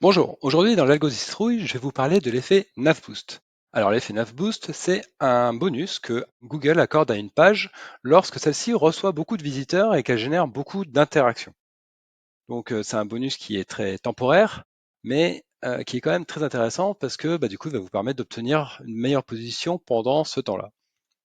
Bonjour, aujourd'hui dans l'Algo Citrouille, je vais vous parler de l'effet NavBoost. Alors l'effet NavBoost, c'est un bonus que Google accorde à une page lorsque celle-ci reçoit beaucoup de visiteurs et qu'elle génère beaucoup d'interactions. Donc c'est un bonus qui est très temporaire, mais qui est quand même très intéressant parce que du coup, il va vous permettre d'obtenir une meilleure position pendant ce temps-là.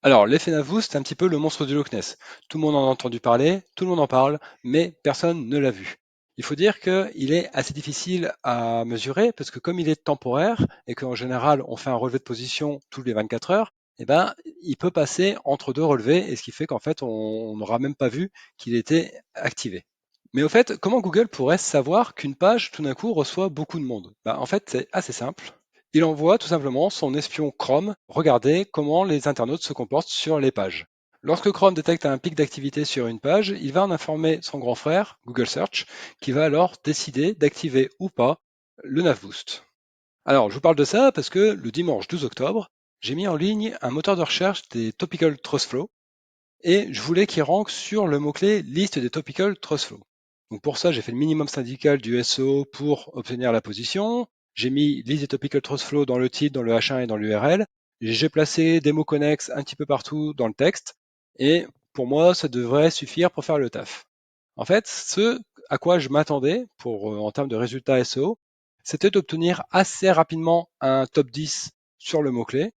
Alors l'effet NavBoost, c'est un petit peu le monstre du Loch Ness. Tout le monde en a entendu parler, tout le monde en parle, mais personne ne l'a vu. Il faut dire qu'il est assez difficile à mesurer parce que comme il est temporaire et qu'en général on fait un relevé de position tous les 24 heures, il peut passer entre deux relevés et ce qui fait qu'en fait on n'aura même pas vu qu'il était activé. Mais au fait, comment Google pourrait savoir qu'une page tout d'un coup reçoit beaucoup de monde? En fait, c'est assez simple. Il envoie tout simplement son espion Chrome regarder comment les internautes se comportent sur les pages. Lorsque Chrome détecte un pic d'activité sur une page, il va en informer son grand frère, Google Search, qui va alors décider d'activer ou pas le NavBoost. Alors, je vous parle de ça parce que le dimanche 12 octobre, j'ai mis en ligne un moteur de recherche des Topical Trust Flow et je voulais qu'il rank sur le mot-clé liste des Topical Trust Flow. Donc pour ça, j'ai fait le minimum syndical du SEO pour obtenir la position. J'ai mis liste des Topical Trust Flow dans le titre, dans le H1 et dans l'URL. J'ai placé des mots connexes un petit peu partout dans le texte. Et pour moi, ça devrait suffire pour faire le taf. En fait, ce à quoi je m'attendais pour en termes de résultats SEO, c'était d'obtenir assez rapidement un top 10 sur le mot-clé.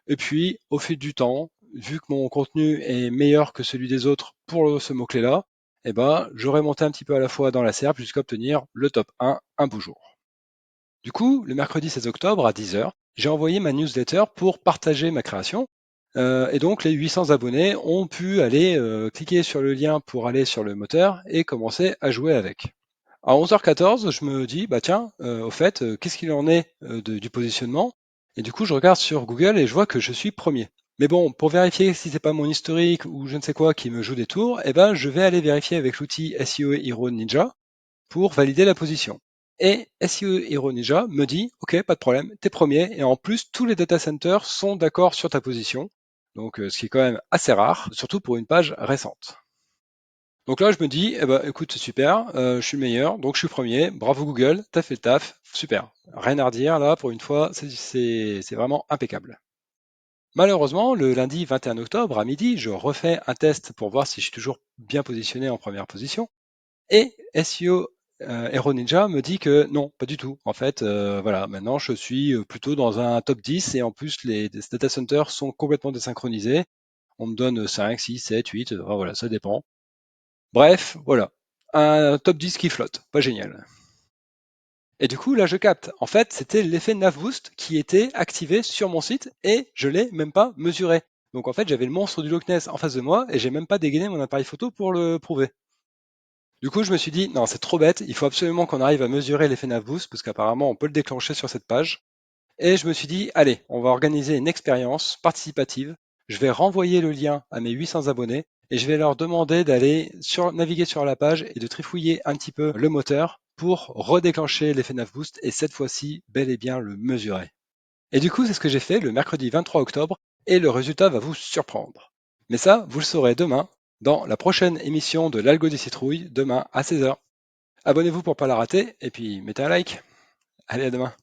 Et puis, au fil du temps, vu que mon contenu est meilleur que celui des autres pour ce mot-clé-là, j'aurais monté un petit peu à la fois dans la SERP jusqu'à obtenir le top 1 un beau jour. Du coup, le mercredi 16 octobre à 10 heures, j'ai envoyé ma newsletter pour partager ma création. Et donc, les 800 abonnés ont pu aller cliquer sur le lien pour aller sur le moteur et commencer à jouer avec. À 11h14, je me dis, bah tiens, au fait, qu'est-ce qu'il en est du positionnement? Et du coup, je regarde sur Google et je vois que je suis premier. Mais bon, pour vérifier si c'est pas mon historique ou je ne sais quoi qui me joue des tours, je vais aller vérifier avec l'outil SEO Hero Ninja pour valider la position. Et SEO Hero Ninja me dit, OK, pas de problème, t'es premier, et en plus, tous les data centers sont d'accord sur ta position. Donc, ce qui est quand même assez rare, surtout pour une page récente. Donc là, je me dis, écoute, c'est super, je suis le meilleur, donc je suis premier, bravo Google, t'as fait le taf, super. Rien à redire, là, pour une fois, c'est vraiment impeccable. Malheureusement, le lundi 21 octobre à midi, je refais un test pour voir si je suis toujours bien positionné en première position. Et SEO Hero Ninja me dit que non, pas du tout. En fait, voilà, maintenant je suis plutôt dans un top 10 et en plus les data centers sont complètement désynchronisés. On me donne 5, 6, 7, 8, voilà, ça dépend. Bref, voilà. Un top 10 qui flotte, pas génial. Et du coup, là, je capte. En fait, c'était l'effet NavBoost qui était activé sur mon site et je l'ai même pas mesuré. Donc en fait, j'avais le monstre du Loch Ness en face de moi et j'ai même pas dégainé mon appareil photo pour le prouver. Du coup, je me suis dit, non, c'est trop bête, il faut absolument qu'on arrive à mesurer l'effet NavBoost parce qu'apparemment, on peut le déclencher sur cette page. Et je me suis dit, allez, on va organiser une expérience participative. Je vais renvoyer le lien à mes 800 abonnés et je vais leur demander d'aller naviguer sur la page et de trifouiller un petit peu le moteur pour redéclencher l'effet NavBoost et cette fois-ci, bel et bien le mesurer. Et du coup, c'est ce que j'ai fait le mercredi 23 octobre et le résultat va vous surprendre. Mais ça, vous le saurez demain dans la prochaine émission de l'Algo des citrouilles, demain à 16h. Abonnez-vous pour ne pas la rater et puis mettez un like. Allez, à demain.